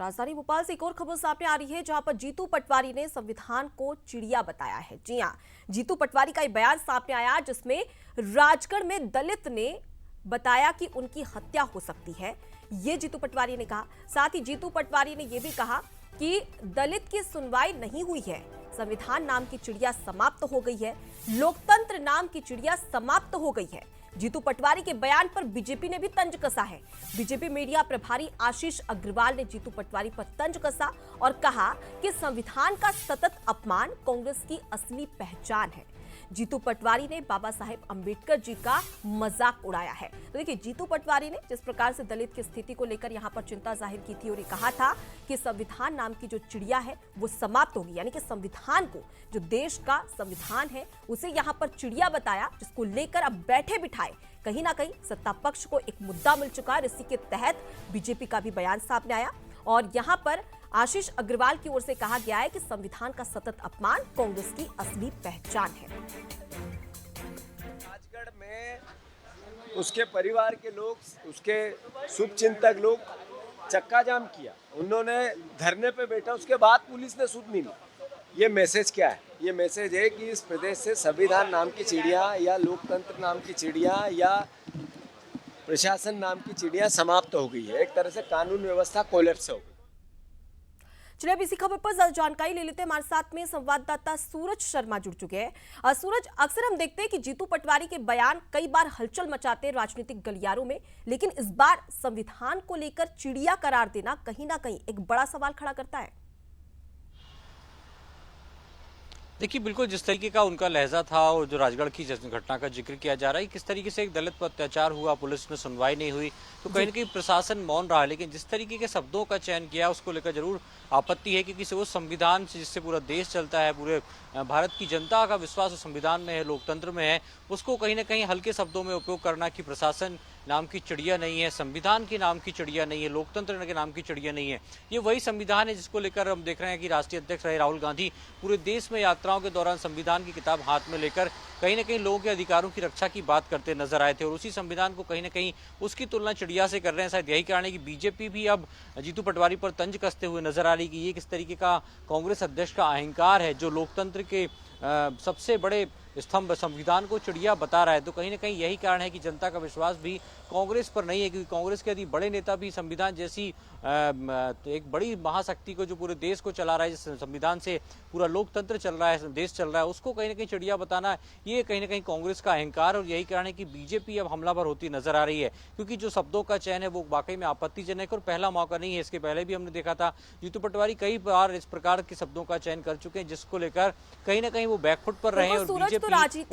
राजधानी भोपाल से एक और खबर सामने आ रही है, जहां पर जीतू पटवारी ने संविधान को चिड़िया बताया है। जी हां, जीतू पटवारी का एक बयान सामने आया जिसमें राजगढ़ में दलित ने बताया कि उनकी हत्या हो सकती है। ये जीतू पटवारी ने कहा। साथ ही जीतू पटवारी ने यह भी कहा कि दलित की सुनवाई नहीं हुई है, संविधान नाम की चिड़िया समाप्त हो गई है, लोकतंत्र नाम की चिड़िया समाप्त हो गई है। जीतू पटवारी के बयान पर बीजेपी ने भी तंज कसा है। बीजेपी मीडिया प्रभारी आशीष अग्रवाल ने जीतू पटवारी पर तंज कसा और कहा कि संविधान का सतत अपमान कांग्रेस की असली पहचान है। जीतू पटवारी ने बाबा साहेब अंबेडकर जी का मजाक उड़ाया है। तो देखिए, जीतू पटवारी ने जिस प्रकार से दलित की स्थिति को लेकर यहां पर चिंता जाहिर की थी और ये कहा था कि संविधान नाम की जो चिड़िया है वो समाप्त होगी, यानी कि संविधान को, जो देश का संविधान है, उसे यहां पर चिड़िया बताया, जिसको लेकर अब बैठे बिठाए कहीं ना कहीं सत्ता पक्ष को एक मुद्दा मिल चुका है। इसी के तहत बीजेपी का भी बयान सामने आया और यहां पर आशीष अग्रवाल की ओर से कहा गया है कि संविधान का सतत अपमान कांग्रेस की असली पहचान है। राजगढ़ में उसके परिवार के लोग, उसके शुभचिंतक लोग चक्का जाम किया, उन्होंने धरने पे बैठा, उसके बाद पुलिस ने सुध नहीं ली। ये मैसेज क्या है? ये मैसेज है कि इस प्रदेश से संविधान नाम की चिड़िया या लोकतंत्र नाम की चिड़िया या प्रशासन नाम की चिड़िया समाप्त हो गई है। एक तरह से कानून व्यवस्था कोलैप्स हो गई। चलिए, अब इसी खबर पर ज्यादा जानकारी ले लेते हैं। हमारे साथ में संवाददाता सूरज शर्मा जुड़ चुके हैं। सूरज, अक्सर हम देखते हैं कि जीतू पटवारी के बयान कई बार हलचल मचाते हैं राजनीतिक गलियारों में, लेकिन इस बार संविधान को लेकर चिड़िया करार देना कहीं ना कहीं एक बड़ा सवाल खड़ा करता है। देखिए, बिल्कुल जिस तरीके का उनका लहजा था और जो राजगढ़ की घटना का जिक्र किया जा रहा है, किस तरीके से एक दलित पर अत्याचार हुआ, पुलिस में सुनवाई नहीं हुई, तो कहीं ना कहीं प्रशासन मौन रहा है। लेकिन जिस तरीके के शब्दों का चयन किया उसको लेकर जरूर आपत्ति है, क्योंकि वो संविधान से जिससे पूरा देश चलता है, पूरे भारत की जनता का विश्वास उस संविधान में है, लोकतंत्र में है, उसको कहीं ना कहीं हल्के शब्दों में उपयोग करना कि प्रशासन नाम की चिड़िया नहीं है, संविधान के नाम की चिड़िया नहीं है, लोकतंत्र के नाम की चिड़िया नहीं है। ये वही संविधान है जिसको लेकर हम देख रहे हैं कि राष्ट्रीय अध्यक्ष रहे राहुल गांधी पूरे देश में यात्राओं के दौरान संविधान की किताब हाथ में लेकर कहीं ना कहीं लोगों के अधिकारों की रक्षा की बात करते नजर आए थे और उसी संविधान को कहीं ना कहीं उसकी तुलना चिड़िया से कर रहे हैं। शायद यही कारण है कि बीजेपी भी अब जीतू पटवारी पर तंज कसते हुए नजर आ रही कि ये किस तरीके का कांग्रेस अध्यक्ष का अहंकार है, जो लोकतंत्र के सबसे बड़े स्तंभ संविधान को चिड़िया बता रहा है। तो कहीं ना कहीं यही कारण है कि जनता का विश्वास भी कांग्रेस पर नहीं है, क्योंकि कांग्रेस के यदि बड़े नेता भी संविधान जैसी एक बड़ी महाशक्ति को, जो पूरे देश को चला रहा है, जिस संविधान से पूरा लोकतंत्र चल रहा है, देश चल रहा है, उसको कहीं ना कहीं चिड़िया बताना, ये कहीं ना कहीं कांग्रेस का अहंकार। और यही कारण है कि बीजेपी अब हमलावर होती नजर आ रही है, क्योंकि जो शब्दों का चयन है वो वाकई में आपत्तिजनक और पहला मौका नहीं है। इसके पहले भी हमने देखा था जीतू पटवारी कई बार इस प्रकार के शब्दों का चयन कर चुके हैं, जिसको लेकर कहीं ना कहीं वो बैकफुट पर रहे और बीजेपी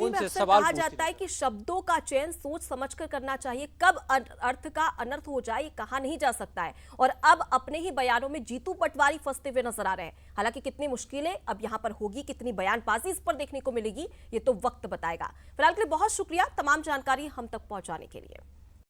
उनसे सवाल कहा जाता है कि शब्दों का चयन सोच समझकर करना चाहिए, कब अर्थ का अनर्थ हो जाए कहा नहीं जा सकता है। और अब अपने ही बयानों में जीतू पटवारी फंसते हुए नजर आ रहे हैं। हालांकि कितनी मुश्किलें अब यहां पर होगी, कितनी बयानबाजी इस पर देखने को मिलेगी, ये तो वक्त बताएगा। फिलहाल के लिए बहुत शुक्रिया तमाम जानकारी हम तक पहुंचाने के लिए।